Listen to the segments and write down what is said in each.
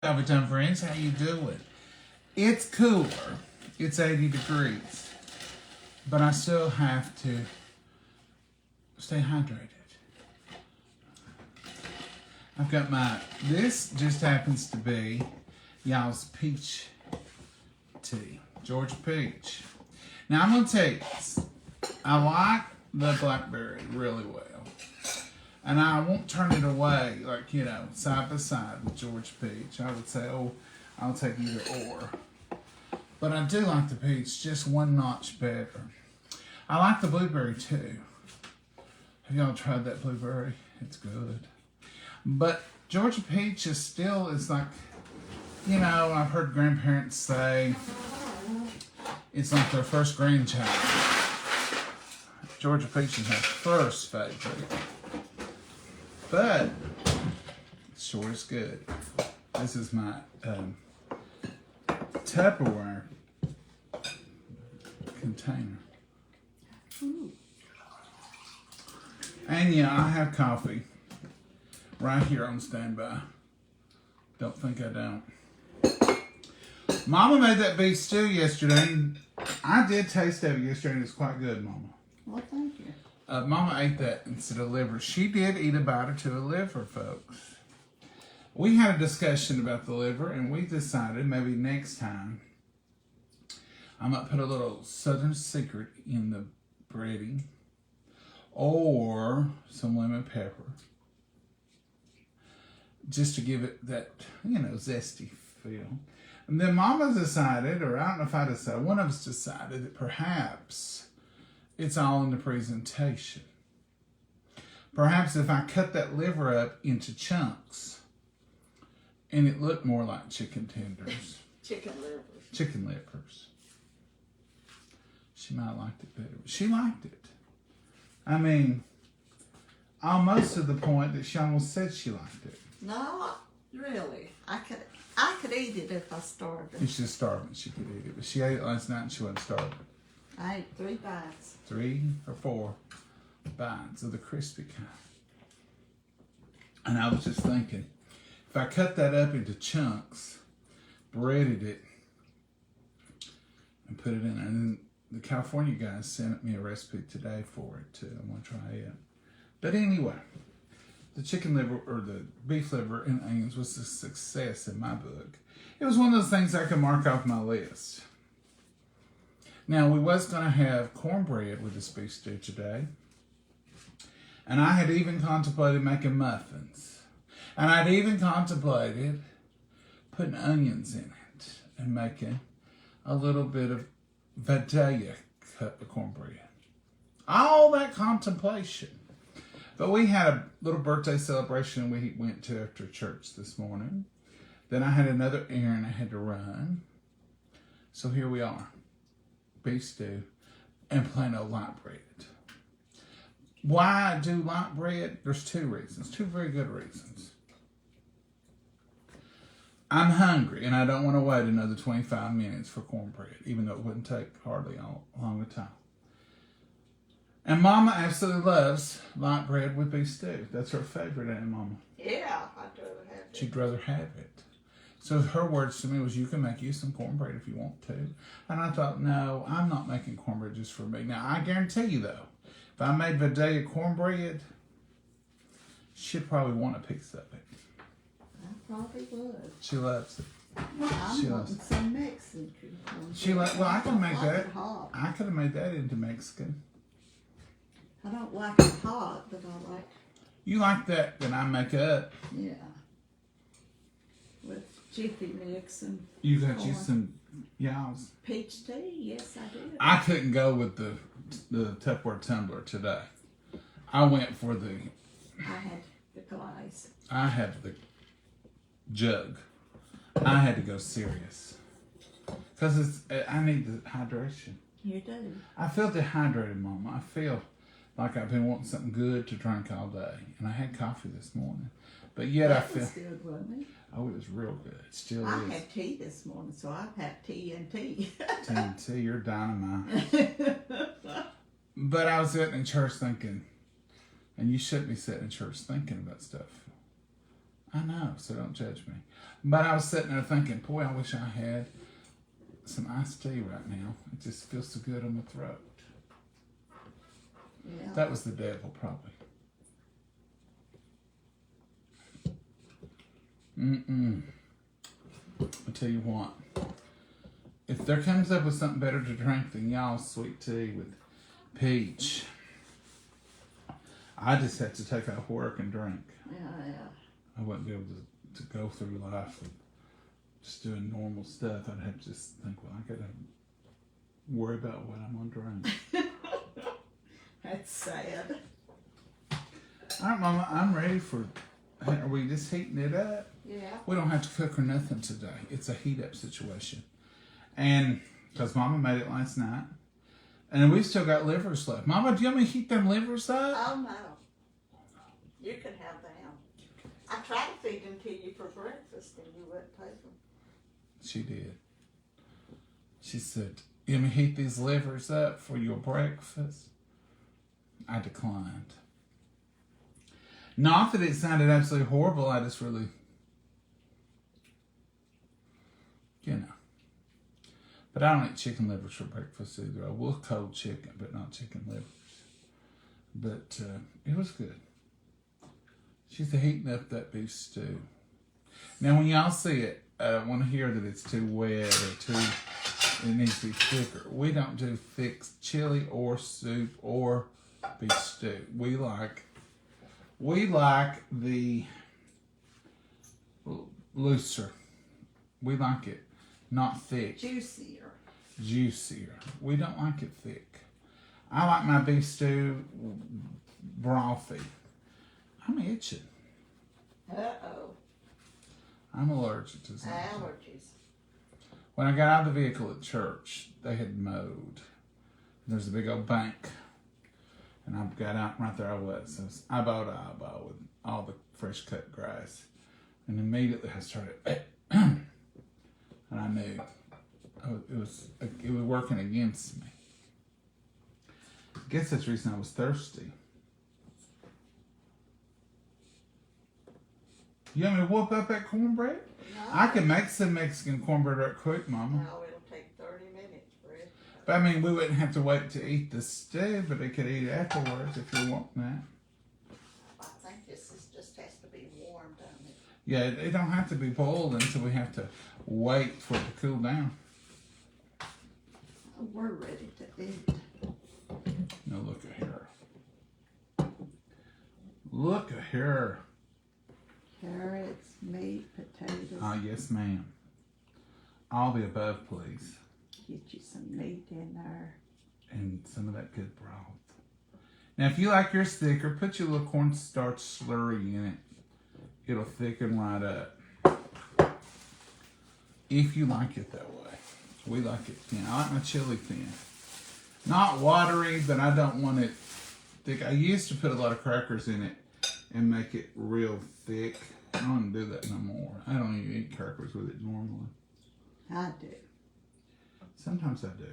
Overtime friends, how you doing? It's cooler. It's 80 degrees. But I still have to stay hydrated. I've got this just happens to be y'all's peach tea. Georgia peach. Now I'm going to tell you this. I like the blackberry really well. And I won't turn it away, like, side by side with Georgia peach. I would say, I'll take either or. But I do like the peach just one notch better. I like the blueberry too. Have y'all tried that blueberry? It's good. But Georgia peach is like, I've heard grandparents say it's like their first grandchild. Georgia peach is my first favorite. But it sure is good. This is my Tupperware container. Ooh. And yeah, I have coffee right here on standby. Don't think I don't. Mama made that beef stew yesterday. I did taste of it yesterday and it's quite good, Mama. Well, thank you. Mama ate that instead of liver. She did eat a bite or two of liver, folks. We had a discussion about the liver, and we decided maybe next time I might put a little Southern Secret in the breading or some lemon pepper just to give it that, zesty feel. And then Mama decided, or I don't know if I decided, one of us decided that perhaps it's all in the presentation. Perhaps if I cut that liver up into chunks and it looked more like chicken tenders. Chicken livers. Chicken livers. She might have liked it better. She liked it. I mean, almost to the point that she almost said she liked it. No, really. I could eat it if I starved her. If she's starving, she could eat it. But she ate it last night and she wasn't starving. I ate 3 bites. 3 or 4 bites of the crispy kind. And I was just thinking, if I cut that up into chunks, breaded it, and put it in there, and then the California guys sent me a recipe today for it too. I want to try it. But anyway, the chicken liver or the beef liver and onions was a success in my book. It was one of those things I could mark off my list. Now, we was going to have cornbread with this beef stew today. And I had even contemplated making muffins. And I'd even contemplated putting onions in it and making a little bit of Vidalia cornbread. All that contemplation. But we had a little birthday celebration we went to after church this morning. Then I had another errand I had to run. So here we are. Beef stew and plain old light bread. Why I do light bread? There's 2 reasons. 2 very good reasons. I'm hungry and I don't want to wait another 25 minutes for cornbread, even though it wouldn't take hardly a long time. And Mama absolutely loves light bread with beef stew. That's her favorite, ain't it, Mama? Yeah, I'd rather have it. She'd rather have it. So her words to me was, you can make you some cornbread if you want to. And I thought, no, I'm not making cornbread just for me. Now, I guarantee you, though, if I made Vidalia cornbread, she'd probably want a piece of it. I probably would. She loves it. I'm wanting some Mexican. Well, I can make that. Hot. I could have made that into Mexican. I don't like it hot, but I like. You like that, then I make up. Yeah. With Jiffy Mix and You got you some y'all's. peach tea. Yes, I did. I couldn't go with the Tupperware tumbler today. I went for I had the glaze. I had the jug. I had to go serious. Because I need the hydration. You do. I feel dehydrated, Mama. I feel like I've been wanting something good to drink all day. And I had coffee this morning. But yet that I feel... was good, wasn't it? Oh, it was real good. It still I is. had tea this morning, so I've had tea and tea. TNT, you're dynamite. But I was sitting in church thinking, and you shouldn't be sitting in church thinking about stuff. I know, so don't judge me. But I was sitting there thinking, boy, I wish I had some iced tea right now. It just feels so good on my throat. Yeah. That was the devil, probably. I'll tell you what. If there comes up with something better to drink than y'all's sweet tea with peach, I just have to take off work and drink. Yeah. I wouldn't be able to go through life with just doing normal stuff. I'd have to just think, well, I gotta worry about what I'm gonna drink. That's sad. All right, Mama, I'm ready for. Are we just heating it up? Yeah. We don't have to cook or nothing today. It's a heat up situation. And because Mama made it last night. And we've still got livers left. Mama, do you want me to heat them livers up? Oh, no. You can have them. I tried to feed them to you for breakfast and you wouldn't take them. She did. She said, you want me to heat these livers up for your breakfast? I declined. Not that it sounded absolutely horrible. I just really, you know. But I don't eat chicken livers for breakfast either. I will cold chicken, but not chicken livers. But it was good. She's heating up that beef stew. Now, when y'all see it, I don't want to hear that it's too wet or it needs to be thicker. We don't do thick chili or soup or beef stew. We like the looser. We like it not thick. Juicier. We don't like it thick. I like my beef stew brothy. I'm itching. Uh-oh. I'm allergic to something. Allergies. When I got out of the vehicle at church, they had mowed. There's a big old bank. And I got out right there I was eyeball to eyeball with all the fresh cut grass. And immediately I started, and I knew it was working against me. I guess that's the reason I was thirsty. You want me to whoop up that cornbread? No. I can make some Mexican cornbread right quick, Mama. No, it'll take 30 minutes, Fred. But I mean, we wouldn't have to wait to eat the stew, but they could eat it afterwards if you want that. I think this just has to be warm, doesn't it? Yeah, it don't have to be boiled until we have to wait for it to cool down. Oh, we're ready to eat. Now look at her. Look at her. Carrots, meat, potatoes. Ah, yes, ma'am. All the above, please. Get you some meat in there. And some of that good broth. Now, if you like yours thicker, put your little cornstarch slurry in it. It'll thicken right up. If you like it that way. We like it thin. I like my chili thin. Not watery, but I don't want it thick. I used to put a lot of crackers in it and make it real thick. I don't do that no more. I don't even eat crackers with it normally. I do. Sometimes I do.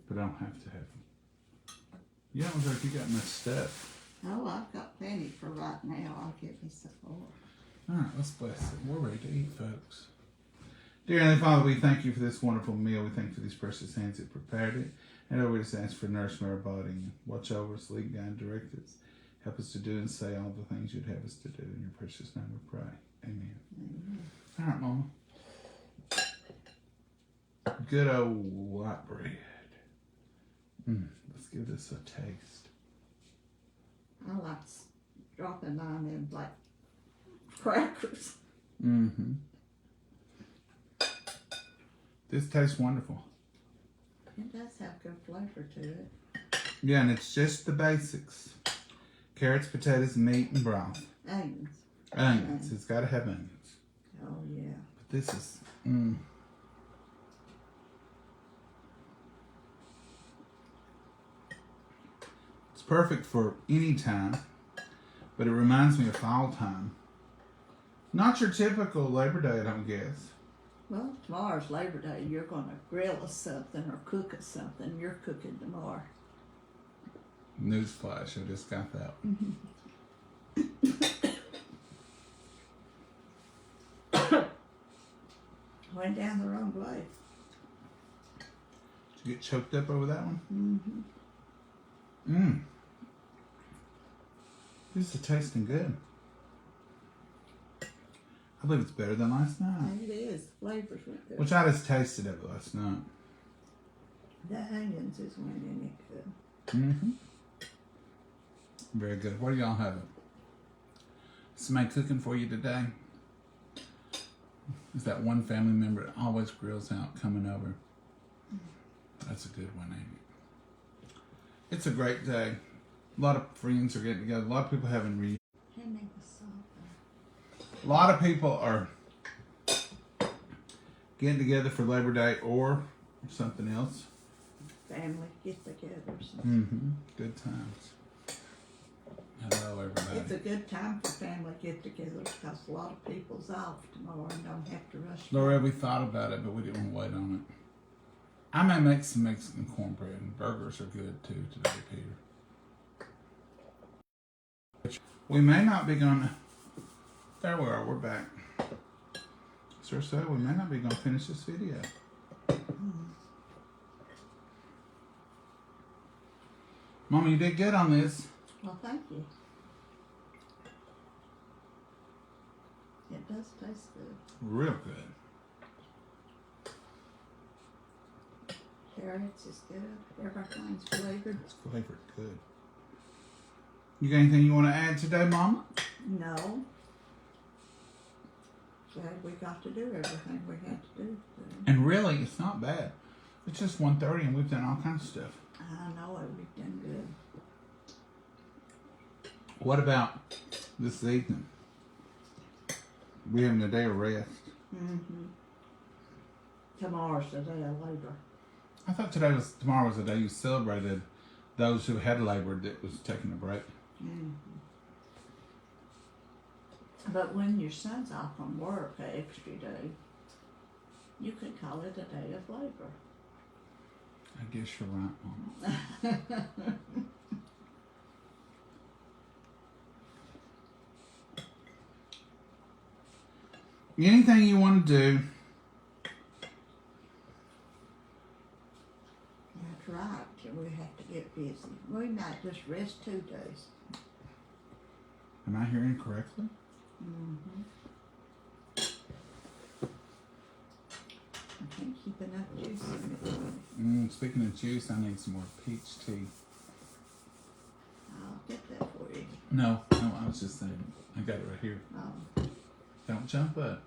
But I don't have to have them. You don't look like you got much stuff. Oh, I've got plenty for right now. I'll get me some more. All right, let's bless it. We're ready to eat, folks. Dear Heavenly Father, we thank you for this wonderful meal. We thank you for these precious hands that prepared it. And Lord, we just ask for nourishment of our body. And watch over us, lead, guide, and direct us. Help us to do and say all the things you'd have us to do. In your precious name we pray. Amen. All right, Mama. Good old white bread. Let's give this a taste. I like dropping mine in like crackers. Mm-hmm. This tastes wonderful. It does have good flavor to it. Yeah, and it's just the basics. Carrots, potatoes, meat, and broth. Onions. Onions. It's got to have onions. Oh, yeah. But this is... It's perfect for any time, but it reminds me of fall time. Not your typical Labor Day, I don't guess. Well, tomorrow's Labor Day. You're going to grill us something or cook us something. You're cooking tomorrow. Newsflash, I just got that one. Went down the wrong way. Did you get choked up over that one? Mm-hmm. Mmm. This is tasting good. I believe it's better than last night. It is. Flavors went good. Which I just tasted it last night. The onions is went in it good. Mm-hmm. Very good. What do y'all have? Somebody cooking for you today? Is that one family member that always grills out coming over? That's a good one, ain't it? It's a great day. A lot of friends are getting together. A lot of people having reunions. A lot of people are getting together for Labor Day or something else. Family get-togethers. Mm-hmm. Good times. Hello, everybody. It's a good time for family get-togethers because a lot of people's off tomorrow and don't have to rush. Laura, we thought about it, but we didn't want to wait on it. I may make some Mexican cornbread, and burgers are good too today, Peter. We may not be gonna. There we are. We're back. Sir, so we may not be gonna finish this video. Mama, you did good on this. Well, thank you. It does taste good. Real good. Carrots is good. Everything's flavored. It's flavored good. You got anything you want to add today, Mama? No. Glad we got to do everything we had to do. And really, it's not bad. It's just 1:30 and we've done all kinds of stuff. I know it. We've done good. What about this evening? We having a day of rest. Mm-hmm. Tomorrow's the day of labor. I thought tomorrow was the day you celebrated those who had labored that was taking a break. Mm-hmm. But when your son's off from work an extra day, you could call it a day of labor. I guess you're right, Mama. Anything you want to do, That's right. We have to get busy. We might just rest 2 days. am I hearing correctly? Mm-hmm. I can't keep enough juice in it. Speaking of juice, I need some more peach tea. I'll get that for you. No, I was just saying, I got it right here. Oh, Don't jump up.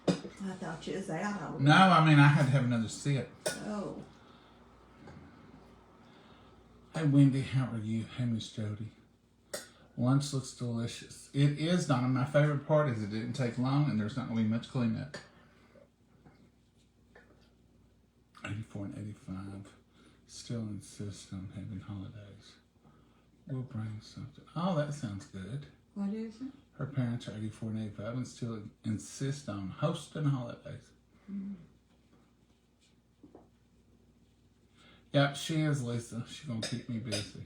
I thought you was out already. No, I mean, I had to have another sip. Oh, Hey, Wendy, how are you? Hey, Miss Jody. Lunch looks delicious. It is, Donna. My favorite part is it didn't take long and there's not going to be much cleanup. 84 and 85 still insist on having holidays. We'll bring something. Oh, that sounds good. what is it? Her parents are 84 and 85 and still insist on hosting holidays. Yep, she is, Lisa. She's going to keep me busy.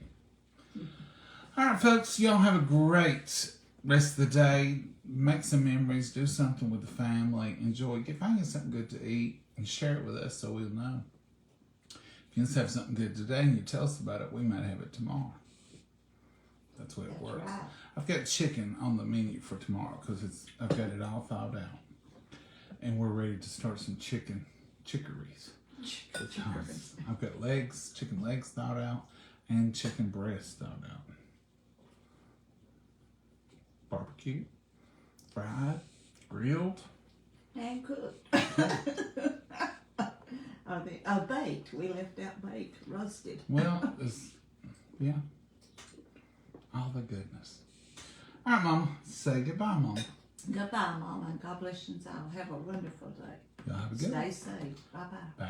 All right, folks, y'all have a great rest of the day. Make some memories. Do something with the family. Enjoy. Find you something good to eat and share it with us so we'll know. If you just have something good today and you tell us about it, we might have it tomorrow. That's the way it That's works. right. I've got chicken on the menu for tomorrow because I've got it all thawed out. And we're ready to start some chickeries. I've got chicken legs thawed out, and chicken breast thawed out. Barbecue, fried, grilled. And cooked. Baked. We left out baked, roasted. Well, yeah, all the goodness. All right, Mama, say goodbye, Mama. Goodbye, Mama, and God bless you all. Have a wonderful day. Y'all have a good one. Stay safe. Bye-bye. Bye.